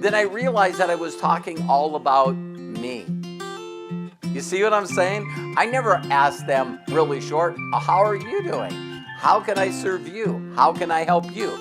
then I realized that I was talking all about me. You see what I'm saying? I never asked them really short, how are you doing? How can I serve you? How can I help you?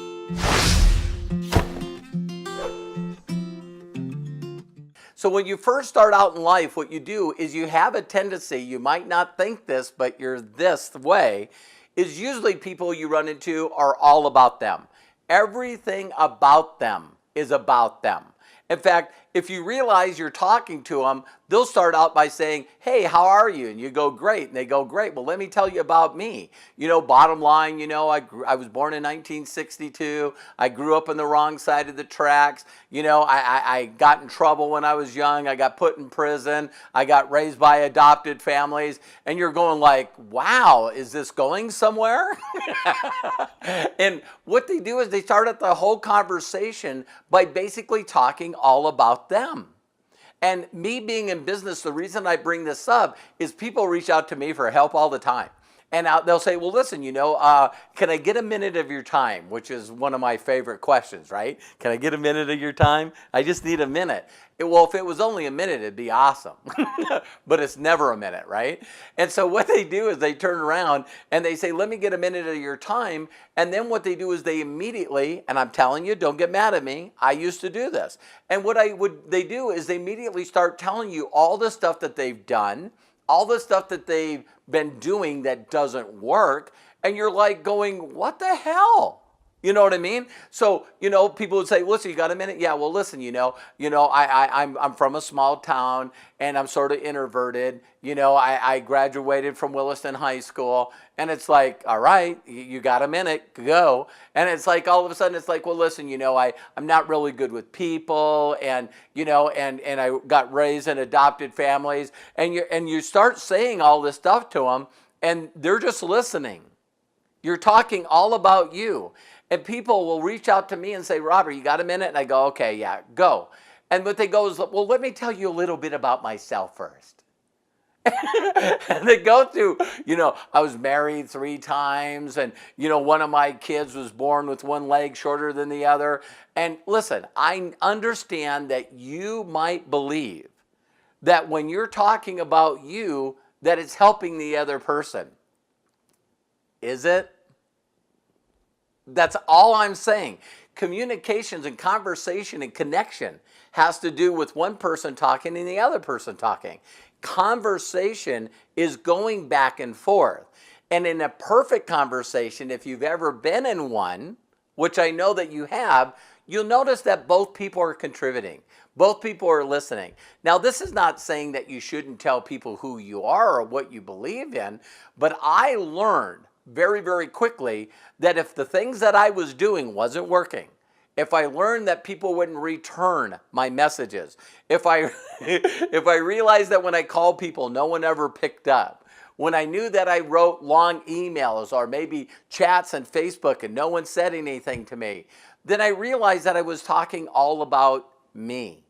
So when you first start out in life, what you do is you have a tendency, you might not think this, but you're this way, is usually people you run into are all about them. Everything about them is about them. In fact, if you realize you're talking to them, they'll start out by saying, hey, how are you? And you go, great. And they go, great. Well, let me tell you about me. Bottom line, I was born in 1962. I grew up on the wrong side of the tracks. I got in trouble when I was young. I got put in prison. I got raised by adopted families. And you're going like, wow, is this going somewhere? And what they do is they start at the whole conversation by basically talking all about them. And me being in business, the reason I bring this up is people reach out to me for help all the time. And they'll say, well, listen, can I get a minute of your time? Which is one of my favorite questions, right? Can I get a minute of your time? I just need a minute. Well, if it was only a minute, it'd be awesome. But it's never a minute, right? And so what they do is they turn around and they say, let me get a minute of your time. And then what they do is they immediately, and I'm telling you, don't get mad at me, I used to do this. And what they do is they immediately start telling you all the stuff that they've done, all the stuff that they've been doing that doesn't work, and you're like going, what the hell? You know what I mean? So, people would say, listen, you got a minute? Yeah, well, listen, I'm from a small town and I'm sort of introverted. I graduated from Williston High School, and it's like, all right, you got a minute, go. And it's like, all of a sudden, it's like, well, listen, I'm not really good with people, and, and I got raised in adopted families, and you start saying all this stuff to them, and they're just listening. You're talking all about you. And people will reach out to me and say, Robert, you got a minute? And I go, okay, yeah, go. And what they go is, well, let me tell you a little bit about myself first. And they go through, I was married 3 times, and, one of my kids was born with one leg shorter than the other. And listen, I understand that you might believe that when you're talking about you, that it's helping the other person. Is it? That's all I'm saying. Communications and conversation and connection has to do with one person talking and the other person talking. Conversation is going back and forth. And in a perfect conversation, if you've ever been in one, which I know that you have, you'll notice that both people are contributing. Both people are listening. Now, this is not saying that you shouldn't tell people who you are or what you believe in, but I learned very, very quickly that if the things that I was doing wasn't working, if I learned that people wouldn't return my messages, if I realized that when I called people, no one ever picked up, when I knew that I wrote long emails or maybe chats on Facebook and no one said anything to me, then I realized that I was talking all about me.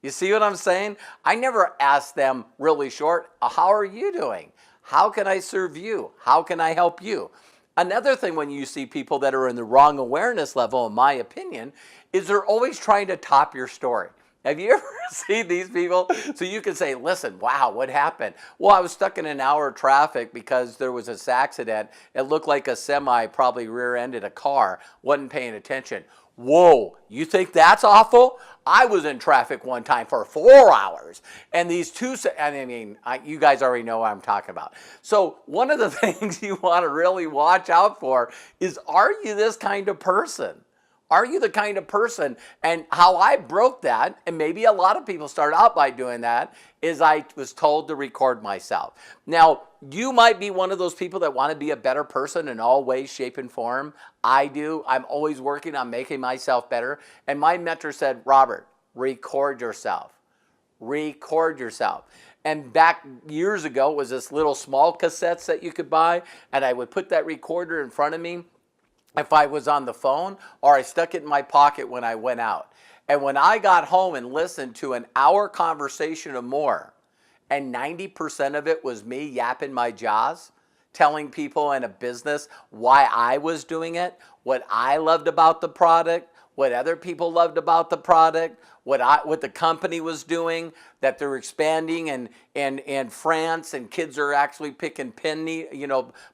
You see what I'm saying? I never asked them really short, how are you doing? How can I serve you? How can I help you? Another thing when you see people that are in the wrong awareness level, in my opinion, is they're always trying to top your story. Have you ever seen these people? So you can say, listen, wow, what happened? Well, I was stuck in an hour of traffic because there was this accident. It looked like a semi probably rear-ended a car, wasn't paying attention. Whoa, you think that's awful? I was in traffic one time for 4 hours, and these two, you guys already know what I'm talking about. So one of the things you want to really watch out for is, are you this kind of person? Are you the kind of person? And how I broke that, and maybe a lot of people start out by doing that, is I was told to record myself. Now, you might be one of those people that want to be a better person in all ways, shape, and form. I do. I'm always working on making myself better. And my mentor said, Robert, record yourself. Record yourself. And back years ago, it was this little small cassettes that you could buy, and I would put that recorder in front of me if I was on the phone, or I stuck it in my pocket when I went out. And when I got home and listened to an hour conversation or more, and 90% of it was me yapping my jaws, telling people in a business why I was doing it, what I loved about the product, what other people loved about the product, what the company was doing, that they're expanding and France, and kids are actually picking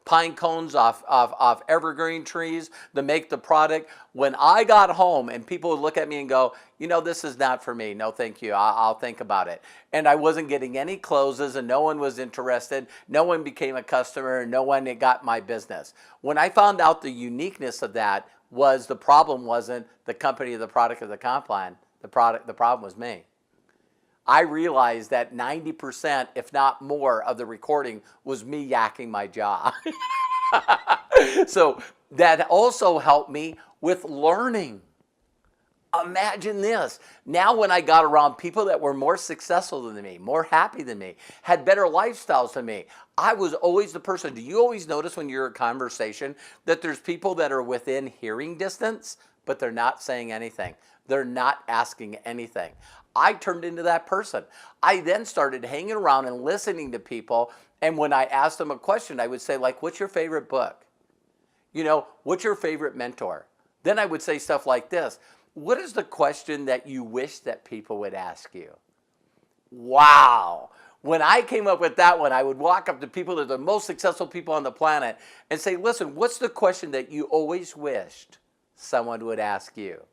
pine cones off evergreen trees to make the product. When I got home and people would look at me and go, this is not for me. No, thank you. I'll think about it. And I wasn't getting any closes, and no one was interested. No one became a customer, and no one got my business. When I found out the uniqueness of that was the problem wasn't the company, the product, or the comp plan. The problem was me. I realized that 90%, if not more, of the recording was me yakking my jaw. So that also helped me with learning. Imagine this. Now when I got around people that were more successful than me, more happy than me, had better lifestyles than me, I was always the person. Do you always notice when you're in a conversation that there's people that are within hearing distance, but they're not saying anything? They're not asking anything. I turned into that person. I then started hanging around and listening to people, and when I asked them a question, I would say, like, what's your favorite book? What's your favorite mentor? Then I would say stuff like this. What is the question that you wish that people would ask you? Wow. When I came up with that one, I would walk up to people that are the most successful people on the planet and say, listen, what's the question that you always wished someone would ask you?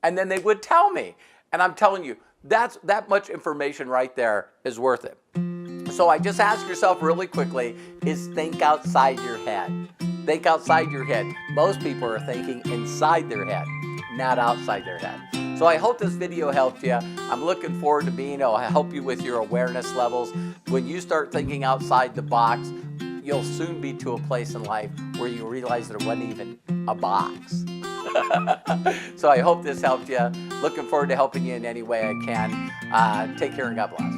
And then they would tell me. And I'm telling you, that much information right there is worth it. So I just ask yourself really quickly is think outside your head. Think outside your head. Most people are thinking inside their head, not outside their head. So I hope this video helped you. I'm looking forward to being able to help you with your awareness levels. When you start thinking outside the box, you'll soon be to a place in life where you realize there wasn't even a box. So I hope this helped you. Looking forward to helping you in any way I can. Take care and God bless.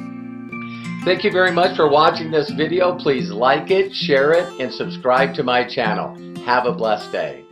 Thank you very much for watching this video. Please like it, share it, and subscribe to my channel. Have a blessed day.